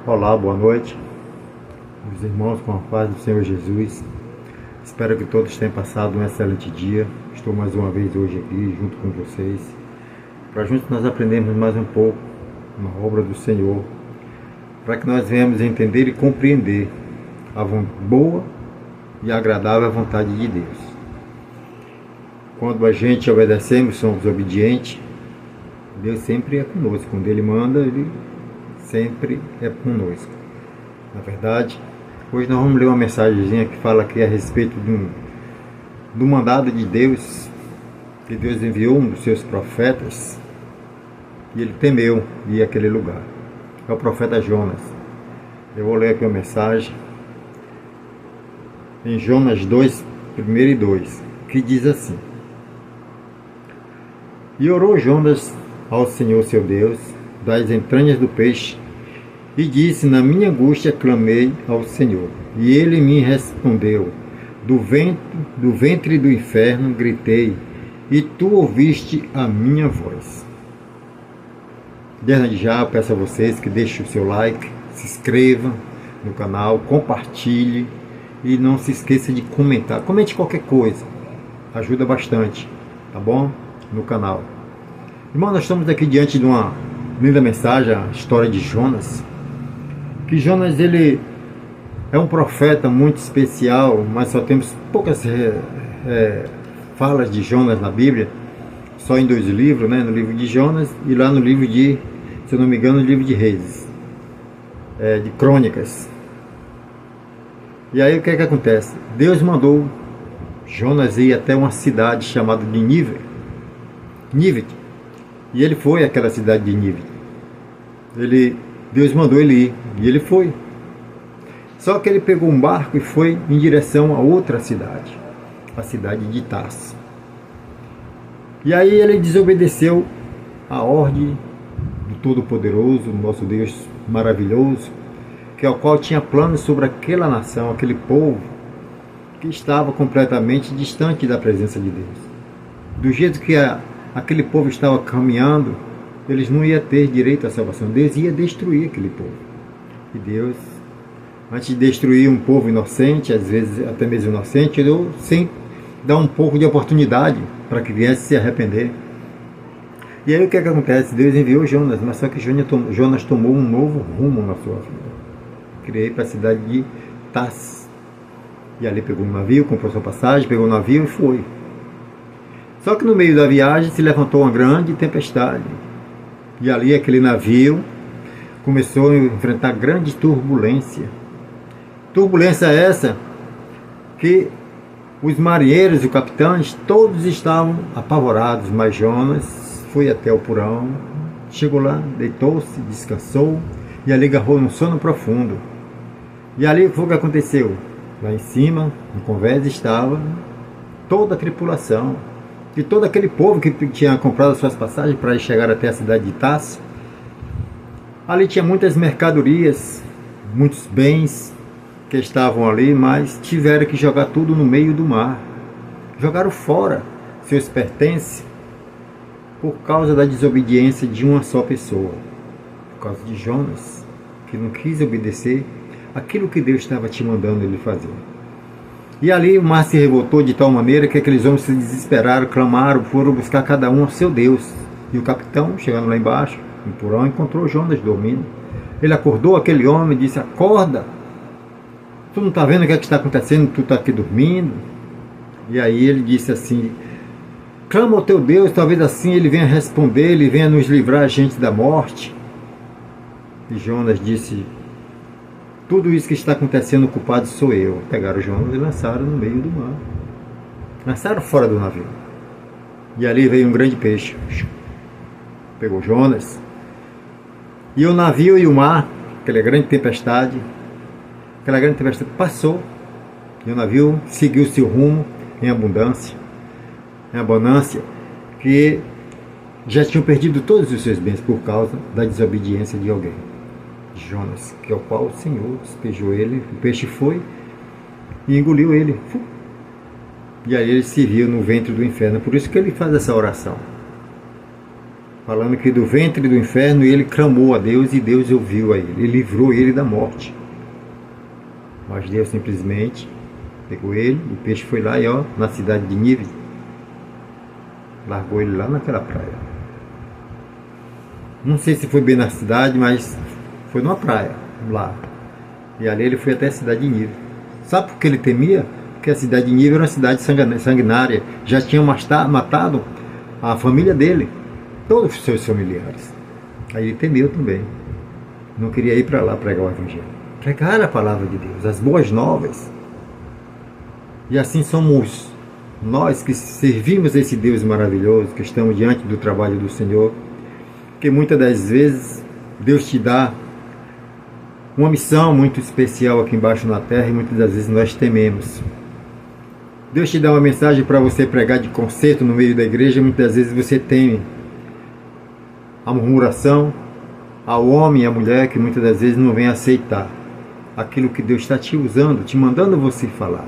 Olá, boa noite, meus irmãos, com a paz do Senhor Jesus. Espero que todos tenham passado um excelente dia. Estou mais uma vez hoje aqui junto com vocês, para juntos nós aprendermos mais um pouco na obra do Senhor, para que nós venhamos entender e compreender a boa e agradável vontade de Deus. Quando a gente obedecemos, somos obedientes, Deus sempre é conosco. Quando Ele manda, Ele sempre é conosco. Na verdade, hoje nós vamos ler uma mensagenzinha que fala aqui a respeito do mandado de Deus, que Deus enviou um dos seus profetas, e ele temeu ir àquele lugar. É o profeta Jonas. Eu vou ler aqui uma mensagem em Jonas 2, 1 e 2, que diz assim: E orou Jonas ao Senhor seu Deus das entranhas do peixe, e disse: Na minha angústia clamei ao Senhor, e ele me respondeu. Do ventre do inferno gritei, e tu ouviste a minha voz. Desde já peço a vocês que deixem o seu like, se inscreva no canal, compartilhe e não se esqueça de comentar. Comente qualquer coisa, ajuda bastante, tá bom? No canal. Irmão, nós estamos aqui diante de uma linda mensagem, a história de Jonas. Que Jonas, ele é um profeta muito especial, mas só temos poucas falas de Jonas na Bíblia, só em 2 livros, né? No livro de Jonas e lá no livro de, se eu não me engano, no livro de Reis, de Crônicas. E aí o que é que acontece? Deus mandou Jonas ir até uma cidade chamada de Nínive, e ele foi àquela cidade de Nínive. Deus mandou ele ir, e ele foi. Só que ele pegou um barco e foi em direção a outra cidade, a cidade de Tarso. E aí ele desobedeceu a ordem do Todo-Poderoso, nosso Deus maravilhoso, que é o qual tinha planos sobre aquela nação, aquele povo que estava completamente distante da presença de Deus. Do jeito que aquele povo estava caminhando, eles não iam ter direito à salvação. Deus ia destruir aquele povo. E Deus, antes de destruir um povo inocente, às vezes até mesmo inocente, Deus sempre dá um pouco de oportunidade para que viesse se arrepender. E aí o que é que acontece? Deus enviou Jonas, mas só que Jonas tomou um novo rumo na sua vida. Criei para a cidade de Tarso. E ali pegou um navio, comprou sua passagem, pegou o navio e foi. Só que no meio da viagem se levantou uma grande tempestade. E ali aquele navio começou a enfrentar grande turbulência. Turbulência essa que os marinheiros e os capitães todos estavam apavorados, mas Jonas foi até o porão, chegou lá, deitou-se, descansou e ali agarrou num sono profundo. E ali o que aconteceu? Lá em cima, no convés, estava toda a tripulação e todo aquele povo que tinha comprado as suas passagens para chegar até a cidade de Tarso. Ali tinha muitas mercadorias, muitos bens que estavam ali, mas tiveram que jogar tudo no meio do mar. Jogaram fora seus pertences por causa da desobediência de uma só pessoa, por causa de Jonas, que não quis obedecer aquilo que Deus estava te mandando ele fazer. E ali o mar se revoltou de tal maneira que aqueles homens se desesperaram, clamaram, foram buscar cada um ao seu Deus. E o capitão, chegando lá embaixo, no porão, encontrou Jonas dormindo. Ele acordou aquele homem e disse: Acorda! Tu não está vendo o que é que está acontecendo? Tu está aqui dormindo? E aí ele disse assim: Clama ao teu Deus, talvez assim ele venha responder, ele venha nos livrar a gente da morte. E Jonas disse: Tudo isso que está acontecendo, o culpado sou eu. Pegaram Jonas e lançaram no meio do mar. Lançaram fora do navio. E ali veio um grande peixe. Pegou Jonas. E o navio e o mar, aquela grande tempestade passou. E o navio seguiu seu rumo em abundância. Em abundância, que já tinham perdido todos os seus bens por causa da desobediência de alguém. Jonas, que é o qual o Senhor despejou ele, o peixe foi e engoliu ele. E aí ele se viu no ventre do inferno. Por isso que ele faz essa oração. falando que do ventre do inferno ele clamou a Deus e Deus ouviu a ele livrou ele da morte. Mas Deus simplesmente pegou ele, o peixe foi lá e na cidade de Nínive, largou ele lá naquela praia. Não sei se foi bem na cidade, mas foi numa praia lá. E ali ele foi até a cidade de Nínive. Sabe por que ele temia? Porque a cidade de Nínive era uma cidade sanguinária. Já tinham matado a família dele, todos os seus familiares. Aí ele temeu também. Não queria ir para lá pregar o evangelho. Pregar a palavra de Deus, as boas novas. E assim somos nós que servimos esse Deus maravilhoso, que estamos diante do trabalho do Senhor, que muitas das vezes Deus te dá uma missão muito especial aqui embaixo na terra e muitas das vezes nós tememos. Deus te dá uma mensagem para você pregar de concerto no meio da igreja, muitas vezes você teme a murmuração, ao homem e à mulher que muitas das vezes não vem aceitar aquilo que Deus está te usando, te mandando você falar.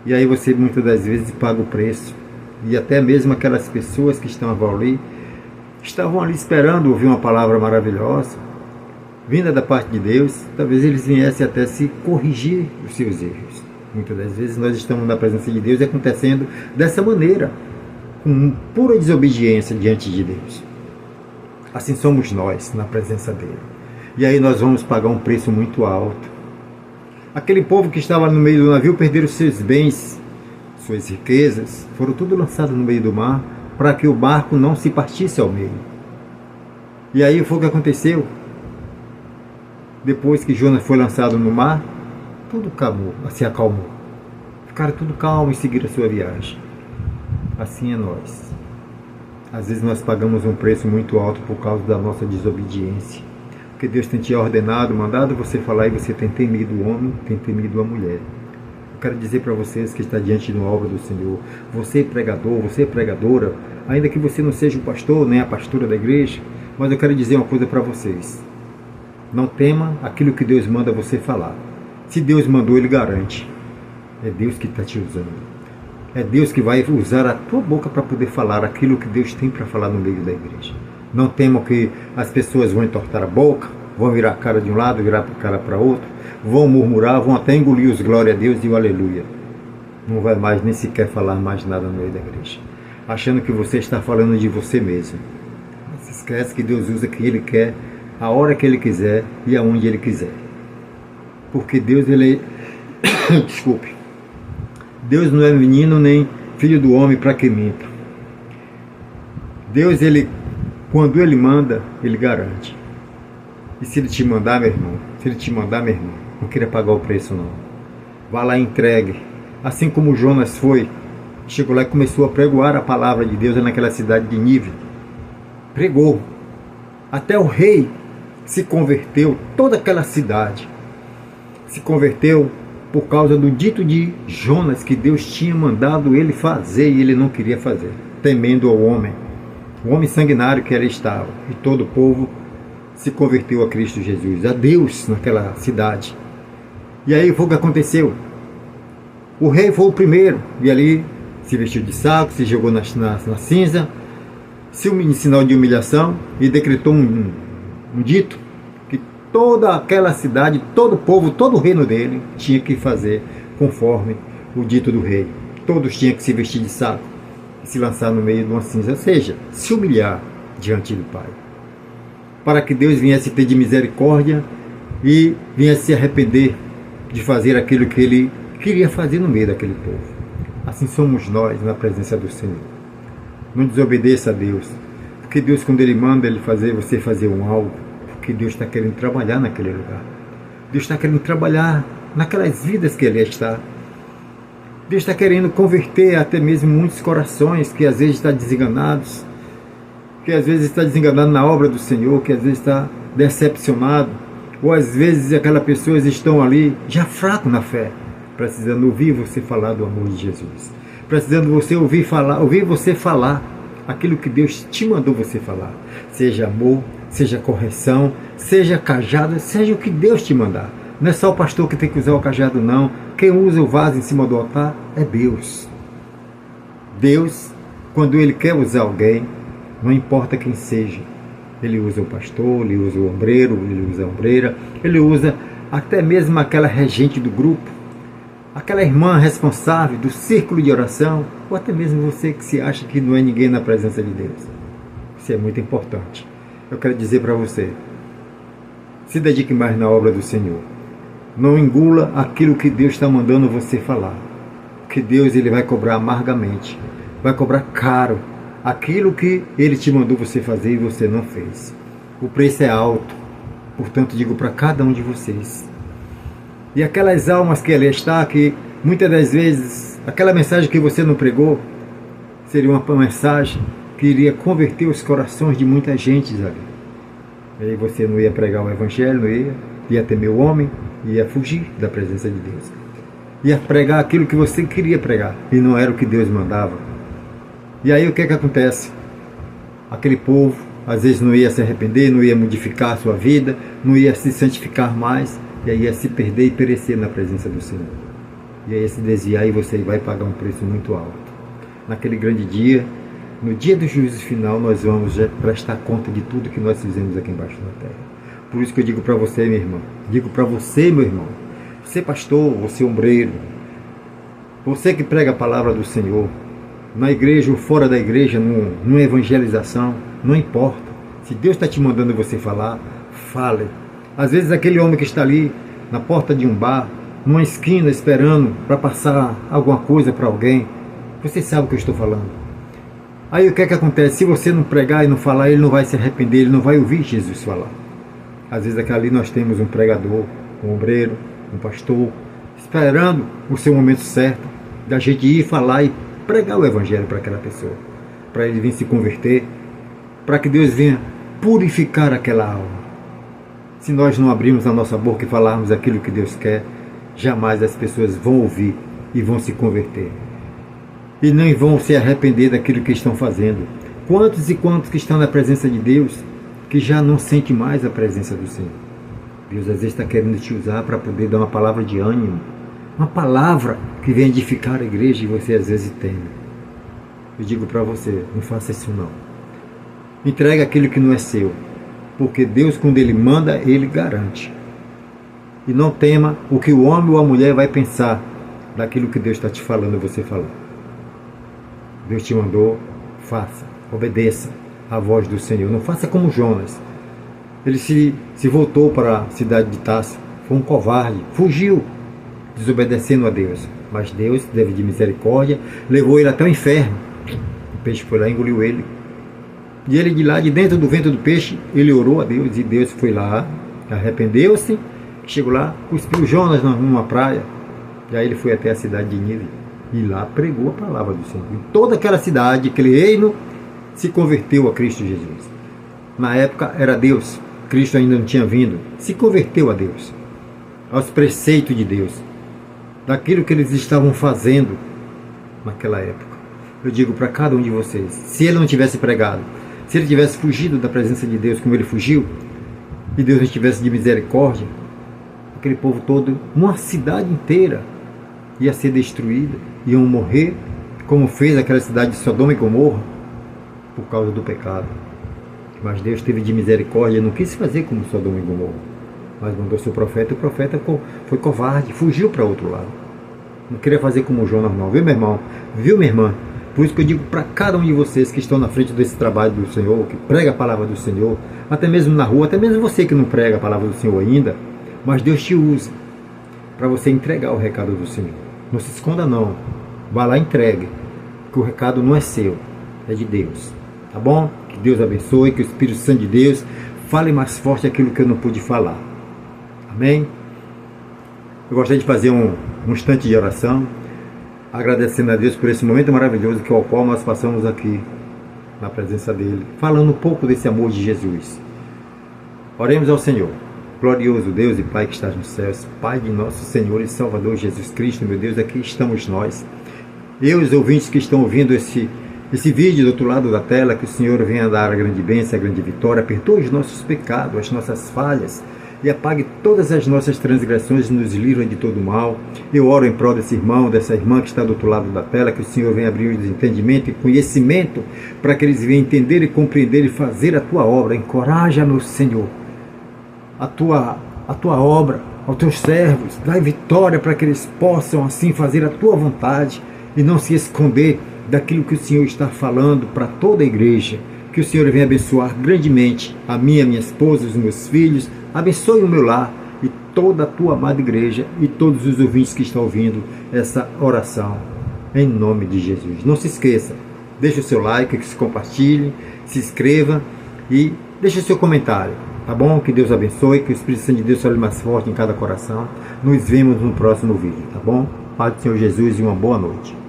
E aí você muitas das vezes paga o preço. E até mesmo aquelas pessoas que estavam ali esperando ouvir uma palavra maravilhosa, vinda da parte de Deus, talvez eles viessem até se corrigir os seus erros. Muitas das vezes nós estamos na presença de Deus e acontecendo dessa maneira, com pura desobediência diante de Deus. Assim somos nós na presença dele. E aí nós vamos pagar um preço muito alto. Aquele povo que estava no meio do navio perderam seus bens, suas riquezas, foram tudo lançados no meio do mar, para que o barco não se partisse ao meio. E aí foi o que aconteceu. Depois que Jonas foi lançado no mar, tudo se acalmou. Ficaram tudo calmo e seguiram a sua viagem. Assim é nós. Às vezes nós pagamos um preço muito alto por causa da nossa desobediência. Porque Deus tem te ordenado, mandado você falar e você tem temido o homem, tem temido a mulher. Eu quero dizer para vocês que está diante de uma obra do Senhor, você é pregador, você é pregadora, ainda que você não seja o pastor, nem a pastora da igreja, mas eu quero dizer uma coisa para vocês. Não tema aquilo que Deus manda você falar. Se Deus mandou, Ele garante. É Deus que está te usando. É Deus que vai usar a tua boca para poder falar aquilo que Deus tem para falar no meio da igreja. Não temam que as pessoas vão entortar a boca, vão virar a cara de um lado, virar a cara para outro, vão murmurar, vão até engolir os glória a Deus e o aleluia. Não vai mais nem sequer falar mais nada no meio da igreja, achando que você está falando de você mesmo. Não se esquece que Deus usa o que Ele quer, a hora que Ele quiser e aonde Ele quiser. Porque Deus, Ele é... Desculpe. Deus não é menino nem filho do homem para que minta. Deus, Ele, quando Ele manda, Ele garante. E se Ele te mandar, meu irmão, não queira pagar o preço não. Vá lá e entregue. Assim como Jonas foi, chegou lá e começou a pregoar a palavra de Deus naquela cidade de Nínive. Pregou. Até o rei se converteu, toda aquela cidade se converteu por causa do dito de Jonas que Deus tinha mandado ele fazer e ele não queria fazer, temendo ao homem, o homem sanguinário que ele estava. E todo o povo se converteu a Cristo Jesus, a Deus naquela cidade. E aí foi o que aconteceu. O rei foi o primeiro, e ali se vestiu de saco, se jogou na cinza, em sinal de humilhação, e decretou um dito que toda aquela cidade, todo o povo, todo o reino dele tinha que fazer conforme o dito do rei. Todos tinham que se vestir de saco e se lançar no meio de uma cinza, ou seja, se humilhar diante do Pai, para que Deus viesse ter de misericórdia e viesse se arrepender de fazer aquilo que Ele queria fazer no meio daquele povo. Assim somos nós na presença do Senhor. Não desobedeça a Deus, porque Deus, quando Ele manda Ele fazer, você fazer algo, porque Deus está querendo trabalhar naquele lugar. Deus está querendo trabalhar naquelas vidas que Ele está. Deus está querendo converter até mesmo muitos corações que às vezes estão desenganados, que às vezes está desenganado na obra do Senhor, que às vezes está decepcionado, ou às vezes aquelas pessoas estão ali já fraco na fé, precisando ouvir você falar do amor de Jesus, precisando você ouvir você falar aquilo que Deus te mandou você falar, seja amor, seja correção, seja cajado, seja o que Deus te mandar. Não é só o pastor que tem que usar o cajado não, quem usa o vaso em cima do altar é Deus. Deus, quando Ele quer usar alguém, não importa quem seja. Ele usa o pastor, ele usa o ombreiro, ele usa a ombreira, ele usa até mesmo aquela regente do grupo, aquela irmã responsável do círculo de oração, ou até mesmo você que se acha que não é ninguém na presença de Deus. Isso é muito importante. Eu quero dizer para você, se dedique mais na obra do Senhor. Não engula aquilo que Deus está mandando você falar. Que Deus ele vai cobrar amargamente, vai cobrar caro aquilo que Ele te mandou você fazer e você não fez. O preço é alto, portanto digo para cada um de vocês. E aquelas almas que ali está, que muitas das vezes aquela mensagem que você não pregou seria uma mensagem que iria converter os corações de muita gente ali. Aí você não ia pregar o Evangelho, não ia temer o homem, ia fugir da presença de Deus. Ia pregar aquilo que você queria pregar e não era o que Deus mandava. E aí o que acontece? Aquele povo às vezes não ia se arrepender, não ia modificar a sua vida, não ia se santificar mais, e aí ia se perder e perecer na presença do Senhor. E aí ia se desviar e você vai pagar um preço muito alto. Naquele grande dia, no dia do juízo final, nós vamos prestar conta de tudo que nós fizemos aqui embaixo da terra. Por isso que eu digo para você, minha irmã, digo para você, meu irmão, você pastor, você ombreiro, você que prega a palavra do Senhor, na igreja ou fora da igreja, numa evangelização, não importa. Se Deus está te mandando você falar, fale. Às vezes aquele homem que está ali na porta de um bar, numa esquina esperando para passar alguma coisa para alguém, você sabe o que eu estou falando. Aí o que acontece? Se você não pregar e não falar, ele não vai se arrepender, ele não vai ouvir Jesus falar. Às vezes aqui ali nós temos um pregador, um ombreiro, um pastor, esperando o seu momento certo, da gente ir falar e pregar o Evangelho para aquela pessoa, para ele vir se converter, para que Deus venha purificar aquela alma. Se nós não abrirmos a nossa boca e falarmos aquilo que Deus quer, jamais as pessoas vão ouvir e vão se converter. E nem vão se arrepender daquilo que estão fazendo. Quantos e quantos que estão na presença de Deus, que já não sente mais a presença do Senhor. Deus às vezes está querendo te usar para poder dar uma palavra de ânimo, uma palavra que vem edificar a igreja e você às vezes teme. Eu digo para você, não faça isso não. Entregue aquilo que não é seu, porque Deus, quando Ele manda, Ele garante. E não tema o que o homem ou a mulher vai pensar daquilo que Deus está te falando e você falar. Deus te mandou, faça, obedeça à voz do Senhor. Não faça como Jonas. Ele se voltou para a cidade de Tarso, foi um covarde, fugiu, desobedecendo a Deus. Mas Deus, Deus de misericórdia, levou ele até o inferno. O peixe foi lá e engoliu ele. E ele de lá, de dentro do ventre do peixe, ele orou a Deus, e Deus foi lá, arrependeu-se, chegou lá, cuspiu Jonas numa praia, e aí ele foi até a cidade de Nínive, e lá pregou a palavra do Senhor. E toda aquela cidade, aquele reino, se converteu a Cristo Jesus. Na época era Deus, Cristo ainda não tinha vindo, se converteu a Deus, aos preceitos de Deus, daquilo que eles estavam fazendo naquela época. Eu digo para cada um de vocês, se ele não tivesse pregado, se ele tivesse fugido da presença de Deus como ele fugiu, e Deus não tivesse de misericórdia, aquele povo todo, uma cidade inteira ia ser destruída, iam morrer, como fez aquela cidade de Sodoma e Gomorra, por causa do pecado. Mas Deus teve de misericórdia, não quis fazer como Sodoma e Gomorra, mas mandou seu profeta, e o profeta foi covarde, fugiu para outro lado. Não queria fazer como Jonas não, viu meu irmão? Viu minha irmã? Por isso que eu digo para cada um de vocês que estão na frente desse trabalho do Senhor, que prega a palavra do Senhor, até mesmo na rua, até mesmo você que não prega a palavra do Senhor ainda, mas Deus te usa para você entregar o recado do Senhor. Não se esconda não, vá lá e entregue, que o recado não é seu, é de Deus, tá bom? Que Deus abençoe, que o Espírito Santo de Deus fale mais forte aquilo que eu não pude falar, amém? Eu gostaria de fazer um instante de oração, agradecendo a Deus por esse momento maravilhoso que ao qual nós passamos aqui na presença dele, falando um pouco desse amor de Jesus. Oremos ao Senhor. Glorioso Deus e Pai que estás nos céus, Pai de nosso Senhor e Salvador Jesus Cristo, meu Deus, aqui estamos nós. Eu e os ouvintes que estão ouvindo esse vídeo do outro lado da tela, que o Senhor venha dar a grande bênção, a grande vitória, perdoe os nossos pecados, as nossas falhas, e apague todas as nossas transgressões e nos livre de todo mal. Eu oro em prol desse irmão, dessa irmã que está do outro lado da tela, que o Senhor venha abrir o entendimento e conhecimento para que eles venham entender e compreender e fazer a tua obra. Encoraja-nos, Senhor, a tua obra, aos teus servos, dai vitória para que eles possam assim fazer a tua vontade e não se esconder daquilo que o Senhor está falando para toda a igreja. Que o Senhor venha abençoar grandemente a minha esposa, os meus filhos, abençoe o meu lar e toda a tua amada igreja e todos os ouvintes que estão ouvindo essa oração, em nome de Jesus. Não se esqueça, deixe o seu like, se compartilhe, se inscreva e deixe o seu comentário, tá bom? Que Deus abençoe, que o Espírito Santo de Deus fale mais forte em cada coração. Nos vemos no próximo vídeo, tá bom? Paz do Senhor Jesus e uma boa noite.